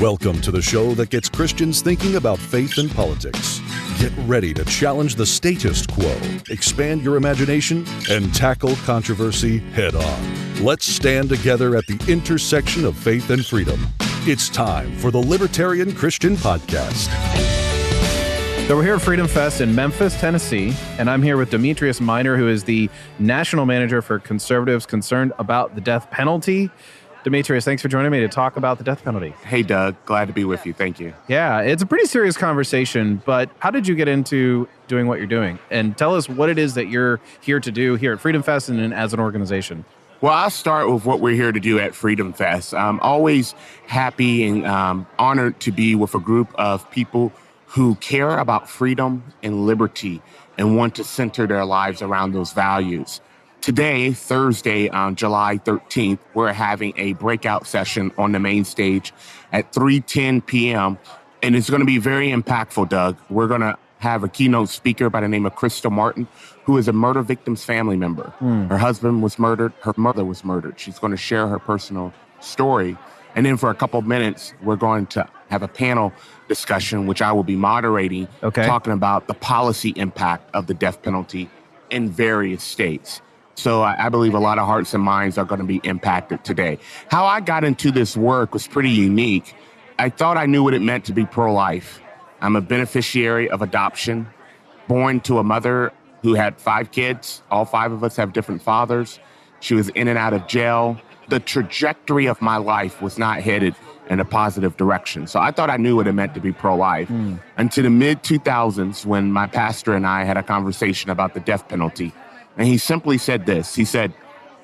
Welcome to the show that gets Christians thinking about faith and politics. Get ready to challenge the status quo, expand your imagination, and tackle controversy head on. Let's stand together at the intersection of faith and freedom. It's time for the Libertarian Christian Podcast. So we're here at FreedomFest in Memphis, Tennessee, and I'm here with Demetrius Minor, who is the National Manager for conservatives concerned about the death penalty. Demetrius, thanks for joining me to talk about the death penalty. Hey, Doug. Glad to be with you. Thank you. Yeah, it's a pretty serious conversation, but how did you get into doing what you're doing? And tell us what it is that you're here to do here at FreedomFest and as an organization. Well, I'll start with what we're here to do at FreedomFest. I'm always happy and honored to be with a group of people who care about freedom and liberty and want to center their lives around those values. Today, Thursday, on July 13th, we're having a breakout session on the main stage at 3:10 p.m., and it's going to be very impactful, Doug. We're going to have a keynote speaker by the name of Crystal Martin, who is a murder victim's family member. Her husband was murdered. Her mother was murdered. She's going to share her personal story. And then for a couple of minutes, we're going to have a panel discussion, which I will be moderating, talking about the policy impact of the death penalty in various states. So I believe a lot of hearts and minds are going to be impacted today. How I got into this work was pretty unique. I thought I knew what it meant to be pro-life. I'm a beneficiary of adoption, born to a mother who had 5 kids. All 5 of us have different fathers. She was in and out of jail. The trajectory of my life was not headed in a positive direction. So I thought I knew what it meant to be pro-life. Until the mid-2000s, when my pastor and I had a conversation about the death penalty. And he simply said this. He said,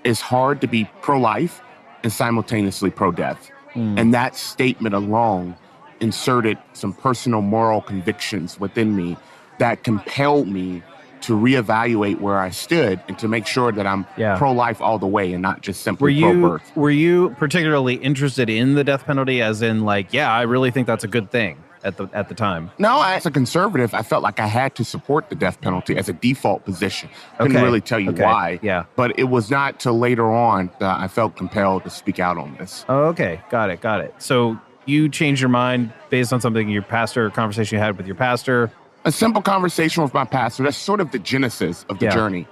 it's hard to be pro-life and simultaneously pro-death. And that statement alone inserted some personal moral convictions within me that compelled me to reevaluate where I stood and to make sure that I'm pro-life all the way and not just simply pro-birth. Were you particularly interested in the death penalty as in like, I really think that's a good thing at the time? No, as a conservative, I felt like I had to support the death penalty as a default position. Couldn't really tell you why. But it was not till later on that I felt compelled to speak out on this. Oh, okay. Got it. So you changed your mind based on something your pastor, conversation you had with your pastor? A simple conversation with my pastor. That's sort of the genesis of the journey.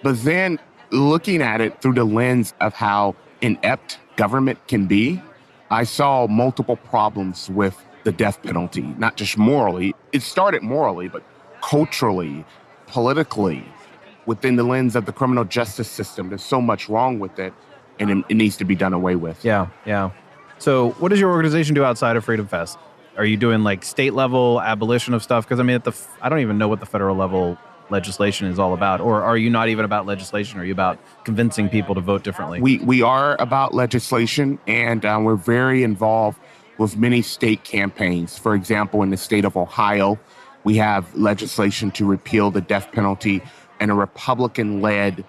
But then looking at it through the lens of how inept government can be, I saw multiple problems with the death penalty, not just morally. It started morally, but culturally, politically, within the lens of the criminal justice system. There's so much wrong with it, and it needs to be done away with. Yeah. So what does your organization do outside of Freedom Fest? Are you doing like state level abolition of stuff? Because I mean, I don't even know what the federal level legislation is all about. Or are you not even about legislation? Are you about convincing people to vote differently? We are about legislation, and we're very involved with many state campaigns. For example, in the state of Ohio, we have legislation to repeal the death penalty and a Republican-led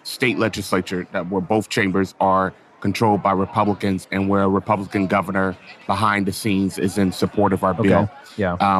state legislature where both chambers are controlled by Republicans and where a Republican governor behind the scenes is in support of our bill.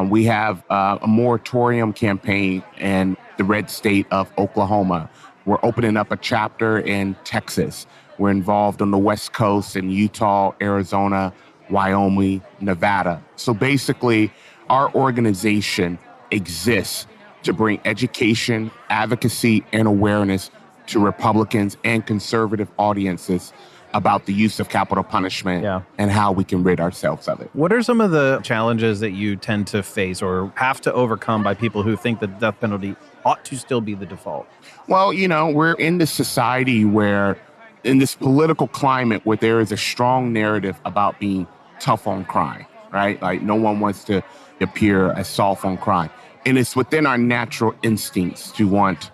We have a moratorium campaign in the red state of Oklahoma. We're opening up a chapter in Texas. We're involved on the West Coast in Utah, Arizona, Wyoming, Nevada. So basically, our organization exists to bring education, advocacy, and awareness to Republicans and conservative audiences about the use of capital punishment and how we can rid ourselves of it. What are some of the challenges that you tend to face or have to overcome by people who think the death penalty ought to still be the default? Well, we're in this society where, in this political climate where there is a strong narrative about being tough on crime, right? Like no one wants to appear as soft on crime. And it's within our natural instincts to want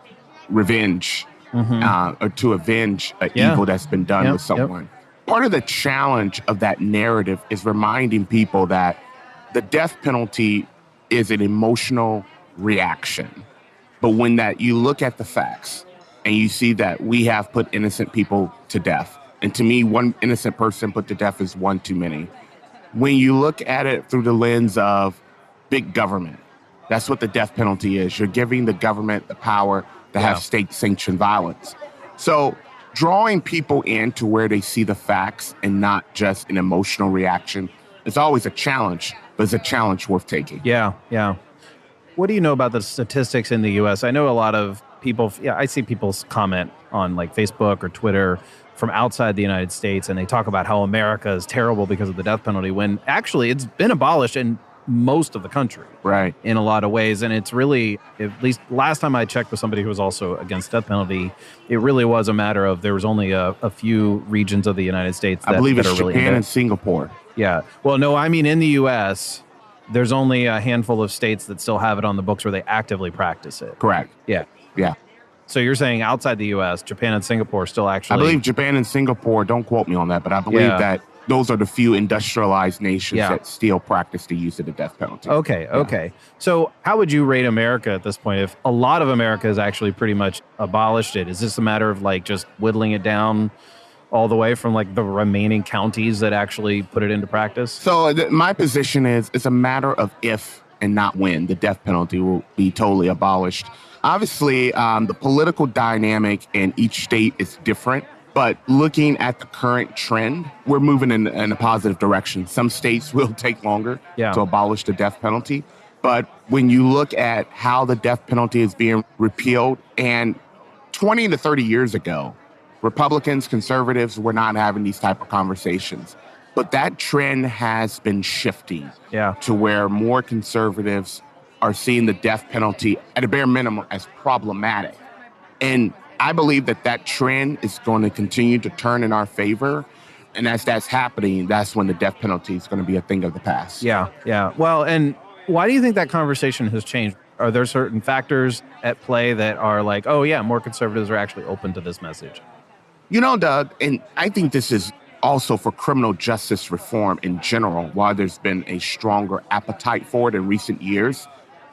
revenge or to avenge an evil that's been done with someone. Part of the challenge of that narrative is reminding people that the death penalty is an emotional reaction. But when you look at the facts and you see that we have put innocent people to death, and to me, one innocent person put to death is one too many. When you look at it through the lens of big government, that's what the death penalty is. You're giving the government the power to have state-sanctioned violence. So drawing people in to where they see the facts and not just an emotional reaction It's always a challenge, but it's a challenge worth taking. Yeah, yeah. What do you know about the statistics in the U.S.? I know a lot of people, I see people's comment on like Facebook or Twitter from outside the United States, and they talk about how America is terrible because of the death penalty, when actually it's been abolished in most of the country. Right. In a lot of ways. And it's really, at least last time I checked with somebody who was also against death penalty, it really was a matter of there was only a few regions of the United States that, I believe it's that are really Japan and Singapore. Yeah. Well, no, I mean, in the U.S., there's only a handful of states that still have it on the books where they actively practice it. Correct. Yeah. Yeah. So you're saying outside the U.S., Japan and Singapore still actually... I believe Japan and Singapore, don't quote me on that, but I believe that those are the few industrialized nations that still practice the use of the death penalty. Okay. So how would you rate America at this point? If a lot of America has actually pretty much abolished it, is this a matter of like just whittling it down all the way from like the remaining counties that actually put it into practice? So my position is it's a matter of if and not when the death penalty will be totally abolished. Obviously, the political dynamic in each state is different, but looking at the current trend, we're moving in a positive direction. Some states will take longer to abolish the death penalty, but when you look at how the death penalty is being repealed, and 20 to 30 years ago, Republicans, conservatives were not having these type of conversations. But that trend has been shifting to where more conservatives are seeing the death penalty at a bare minimum as problematic. And I believe that trend is going to continue to turn in our favor. And as that's happening, that's when the death penalty is going to be a thing of the past. Yeah. Well, and why do you think that conversation has changed? Are there certain factors at play that are like, oh yeah, more conservatives are actually open to this message? You know, Doug, and I think this is also for criminal justice reform in general, while there's been a stronger appetite for it in recent years,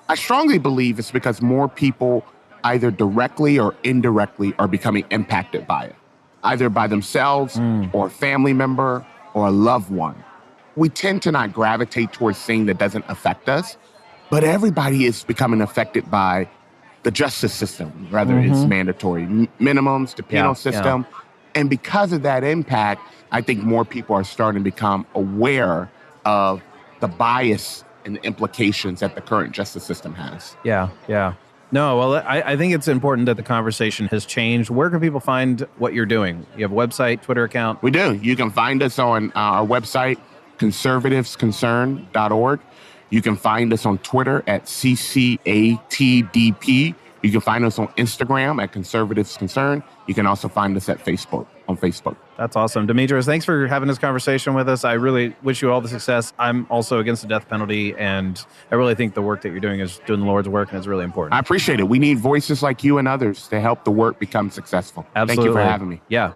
I strongly believe it's because more people either directly or indirectly are becoming impacted by it, either by themselves or a family member or a loved one. We tend to not gravitate towards things that doesn't affect us, but everybody is becoming affected by the justice system, whether it's mandatory minimums, the penal system. And because of that impact, I think more people are starting to become aware of the bias and the implications that the current justice system has. Yeah. No, well, I think it's important that the conversation has changed. Where can people find what you're doing? You have a website, Twitter account? We do. You can find us on our website, conservativesconcern.org. You can find us on Twitter at CCATDP. You can find us on Instagram at Conservatives Concern. You can also find us at Facebook, on Facebook. That's awesome. Demetrius, thanks for having this conversation with us. I really wish you all the success. I'm also against the death penalty, and I really think the work that you're doing is doing the Lord's work, and it's really important. I appreciate it. We need voices like you and others to help the work become successful. Absolutely. Thank you for having me. Yeah.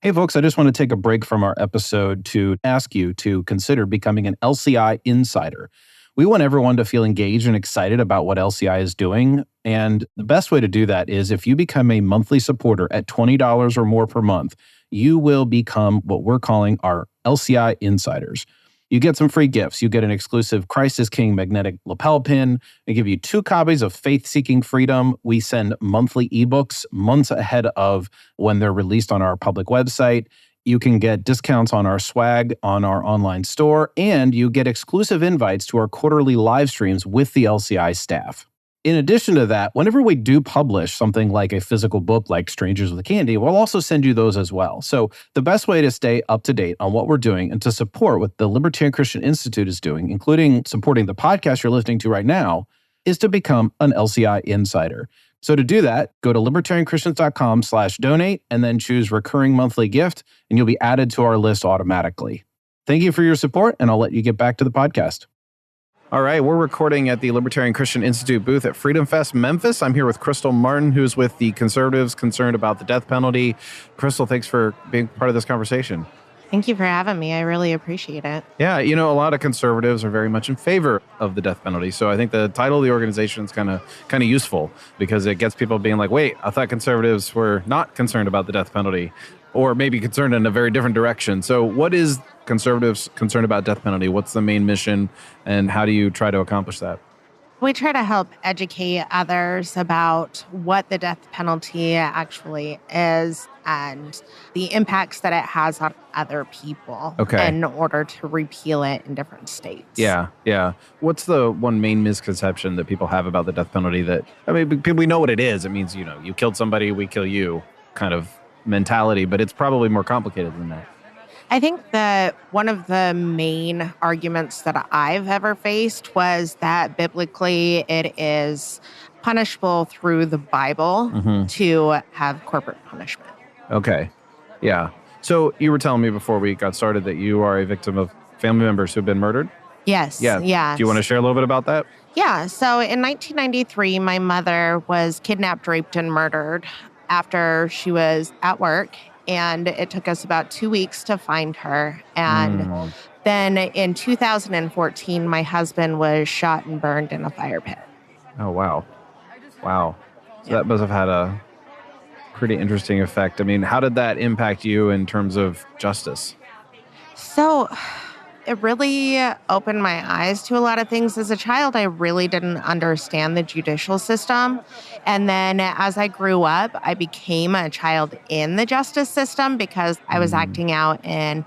Hey, folks, I just want to take a break from our episode to ask you to consider becoming an LCI insider. We want everyone to feel engaged and excited about what LCI is doing. And the best way to do that is if you become a monthly supporter at $20 or more per month, you will become what we're calling our LCI insiders. You get some free gifts. You get an exclusive Christ is King magnetic lapel pin. They give you 2 copies of Faith Seeking Freedom. We send monthly ebooks months ahead of when they're released on our public website. You can get discounts on our swag on our online store, and you get exclusive invites to our quarterly live streams with the LCI staff. In addition to that, whenever we do publish something like a physical book like Strangers with Candy, we'll also send you those as well. So the best way to stay up to date on what we're doing and to support what the Libertarian Christian Institute is doing, including supporting the podcast you're listening to right now, is to become an LCI insider. So to do that, go to libertarianchristians.com/donate and then choose recurring monthly gift, and you'll be added to our list automatically. Thank you for your support, and I'll let you get back to the podcast. All right, we're recording at the Libertarian Christian Institute booth at FreedomFest Memphis. I'm here with Crystal Martin, who's with the Conservatives concerned about the death penalty. Crystal, thanks for being part of this conversation. Thank you for having me. I really appreciate it. Yeah, you know, a lot of conservatives are very much in favor of the death penalty. So I think the title of the organization is kind of useful because it gets people being like, wait, I thought conservatives were not concerned about the death penalty, or maybe concerned in a very different direction. So what is conservatives concerned about death penalty? What's the main mission, and how do you try to accomplish that? We try to help educate others about what the death penalty actually is. and the impacts that it has on other people in order to repeal it in different states. Yeah, yeah. What's the one main misconception that people have about the death penalty that, I mean, we know what it is. It means, you killed somebody, we kill you kind of mentality, but it's probably more complicated than that. I think that one of the main arguments that I've ever faced was that biblically it is punishable through the Bible to have corporate punishment. Okay. Yeah. So you were telling me before we got started that you are a victim of family members who've been murdered? Yes. Yeah. Yes. Do you want to share a little bit about that? Yeah. So in 1993, my mother was kidnapped, raped, and murdered after she was at work. And it took us about 2 weeks to find her. And then in 2014, my husband was shot and burned in a fire pit. Oh, wow. Wow. So that must have had a pretty interesting effect. I mean, how did that impact you in terms of justice? So it really opened my eyes to a lot of things. As a child, I really didn't understand the judicial system. And then as I grew up, I became a child in the justice system because I was acting out in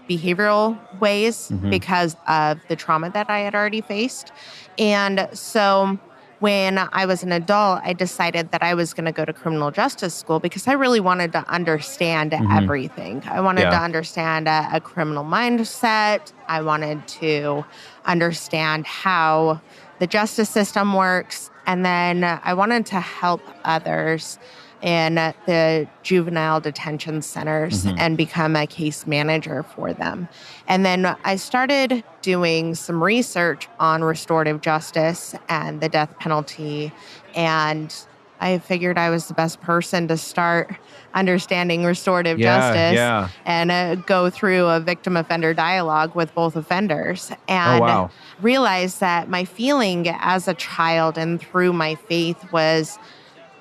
behavioral ways because of the trauma that I had already faced. And so when I was an adult, I decided that I was going to go to criminal justice school because I really wanted to understand everything. I wanted to understand a criminal mindset. I wanted to understand how the justice system works. And then I wanted to help others in the juvenile detention centers and become a case manager for them. And then I started doing some research on restorative justice and the death penalty. And I figured I was the best person to start understanding restorative justice and go through a victim offender dialogue with both offenders and realize that my feeling as a child and through my faith was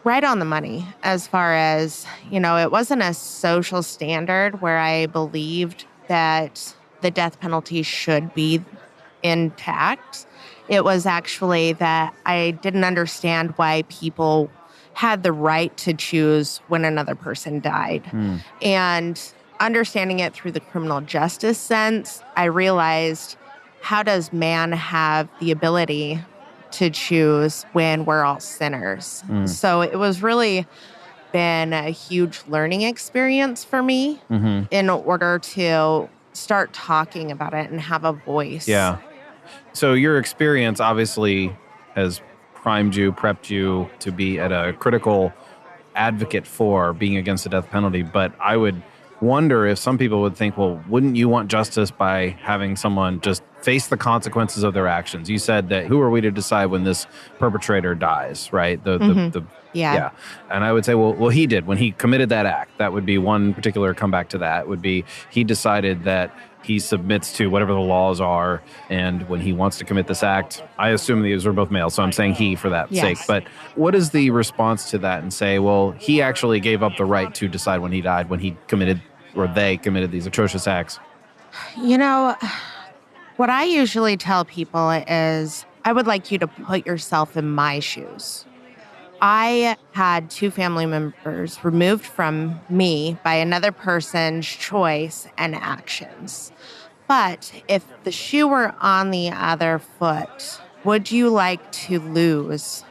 right on the money as far as, it wasn't a social standard where I believed that the death penalty should be intact. It was actually that I didn't understand why people had the right to choose when another person died. And understanding it through the criminal justice sense, I realized, how does man have the ability to choose when we're all sinners? So it was really been a huge learning experience for me in order to start talking about it and have a voice. Yeah. So your experience obviously has primed you, prepped you to be at a critical advocate for being against the death penalty. But I would wonder if some people would think, well, wouldn't you want justice by having someone just face the consequences of their actions? You said that who are we to decide when this perpetrator dies, right? Yeah. And I would say, well, he did. When he committed that act, that would be one particular comeback to that, would be he decided that he submits to whatever the laws are. And when he wants to commit this act, I assume these are both male, so I'm saying he for that sake. But what is the response to that and say, well, he actually gave up the right to decide when he died, when he committed or they committed these atrocious acts? What I usually tell people is, I would like you to put yourself in my shoes. I had 2 family members removed from me by another person's choice and actions. But if the shoe were on the other foot, would you like to lose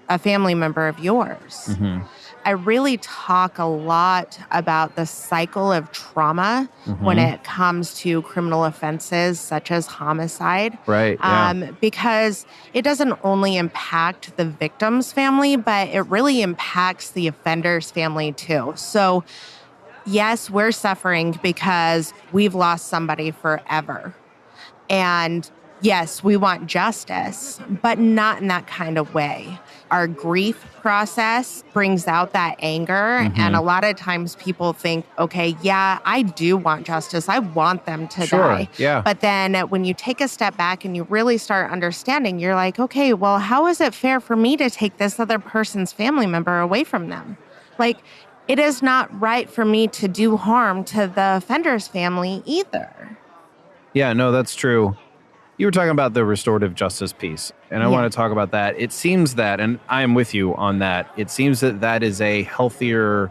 a family member of yours? I really talk a lot about the cycle of trauma when it comes to criminal offenses such as homicide. Right. Because it doesn't only impact the victim's family, but it really impacts the offender's family too. So, yes, we're suffering because we've lost somebody forever. And yes, we want justice, but not in that kind of way. Our grief process brings out that anger. And a lot of times people think, okay, yeah, I do want justice. I want them to die. Yeah. But then when you take a step back and you really start understanding, you're like, okay, well, how is it fair for me to take this other person's family member away from them? Like, it is not right for me to do harm to the offender's family either. Yeah, no, that's true. You were talking about the restorative justice piece, and I want to talk about that. It seems that, and I am with you on that, it seems that that is a healthier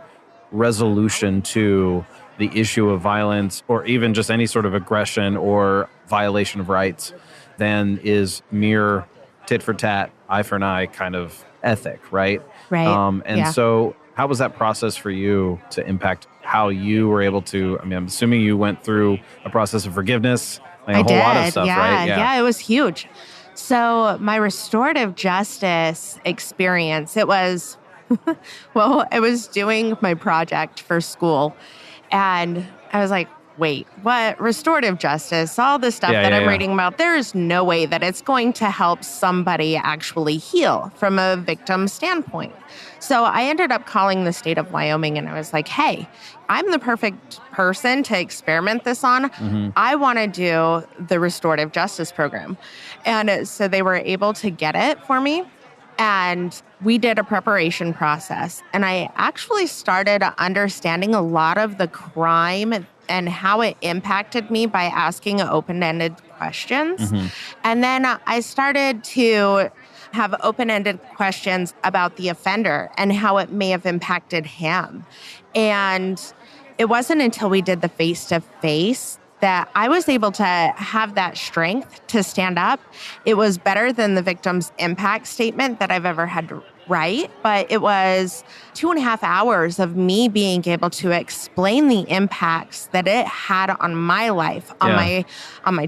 resolution to the issue of violence or even just any sort of aggression or violation of rights than is mere tit for tat, eye for an eye kind of ethic, right? Right. So how was that process for you to impact how you were able to, I mean, I'm assuming you went through a process of forgiveness, like a whole lot of stuff, right? Yeah, it was huge. So my restorative justice experience, it was, well, I was doing my project for school and I was like, wait, what? Restorative justice, all the stuff that I'm reading about, there is no way that it's going to help somebody actually heal from a victim standpoint. So I ended up calling the state of Wyoming and I was like, hey, I'm the perfect person to experiment this on. I want to do the restorative justice program. And so they were able to get it for me. And we did a preparation process. And I actually started understanding a lot of the crime and how it impacted me by asking open-ended questions. And then I started to have open-ended questions about the offender and how it may have impacted him. And it wasn't until we did the face-to-face that I was able to have that strength to stand up. It was better than the victim's impact statement that I've ever had to write, but it was 2.5 hours of me being able to explain the impacts that it had on my life, on my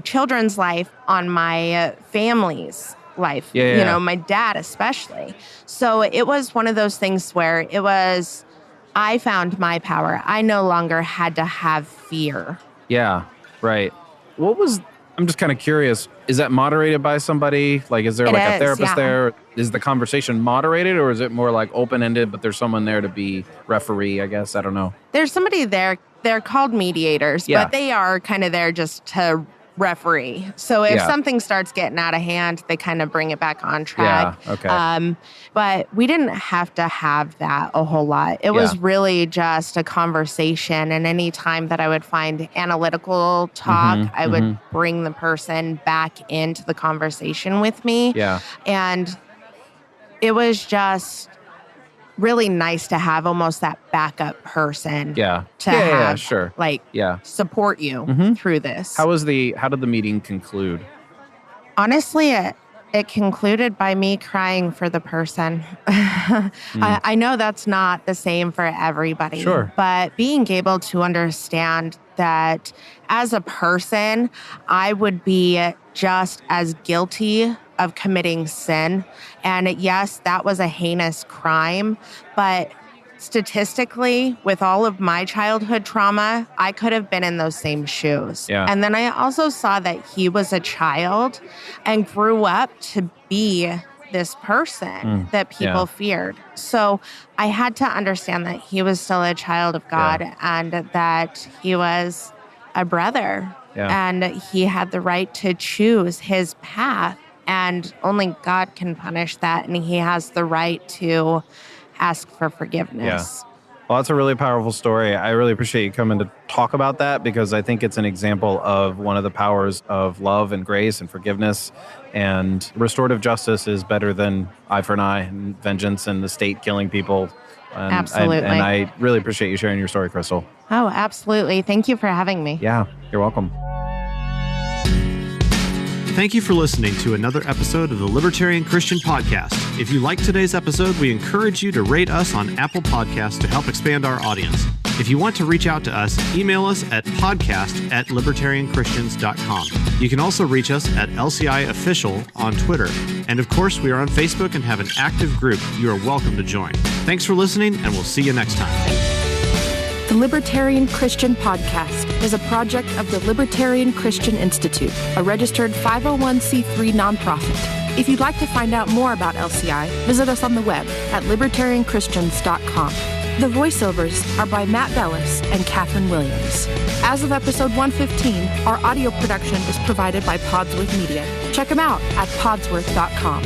children's life, on my family's life, you know, my dad especially. So it was one of those things where I found my power. I no longer had to have fear. Yeah, right. I'm just kind of curious, is that moderated by somebody? Like, is there a therapist there? Is the conversation moderated or is it more like open-ended, but there's someone there to be referee, I guess? I don't know. There's somebody there. They're called mediators, but they are kind of there just to referee. So if something starts getting out of hand, they kind of bring it back on track. Yeah, okay. But we didn't have to have that a whole lot. It was really just a conversation. And any time that I would find analytical talk, I would bring the person back into the conversation with me. Yeah. And it was just really nice to have almost that backup person support you through this. How did the meeting conclude? Honestly, it concluded by me crying for the person. I know that's not the same for everybody, but being able to understand that as a person, I would be just as guilty of committing sin. And yes, that was a heinous crime, but statistically, with all of my childhood trauma, I could have been in those same shoes. Yeah. And then I also saw that he was a child and grew up to be this person that people feared. So I had to understand that he was still a child of God and that he was a brother and he had the right to choose his path. And only God can punish that. And he has the right to ask for forgiveness. Yeah. Well, that's a really powerful story. I really appreciate you coming to talk about that because I think it's an example of one of the powers of love and grace and forgiveness. And restorative justice is better than eye for an eye and vengeance and the state killing people. And absolutely. And I really appreciate you sharing your story, Crystal. Oh, absolutely. Thank you for having me. Yeah, you're welcome. Thank you for listening to another episode of the Libertarian Christian Podcast. If you liked today's episode, we encourage you to rate us on Apple Podcasts to help expand our audience. If you want to reach out to us, email us at podcast@libertarianchristians.com. You can also reach us at LCI Official on Twitter. And of course, we are on Facebook and have an active group you are welcome to join. Thanks for listening, and we'll see you next time. The Libertarian Christian Podcast is a project of the Libertarian Christian Institute, a registered 501c3 nonprofit. If you'd like to find out more about LCI, visit us on the web at libertarianchristians.com. The voiceovers are by Matt Bellis and Catherine Williams. As of episode 115, our audio production is provided by Podsworth Media. Check them out at podsworth.com.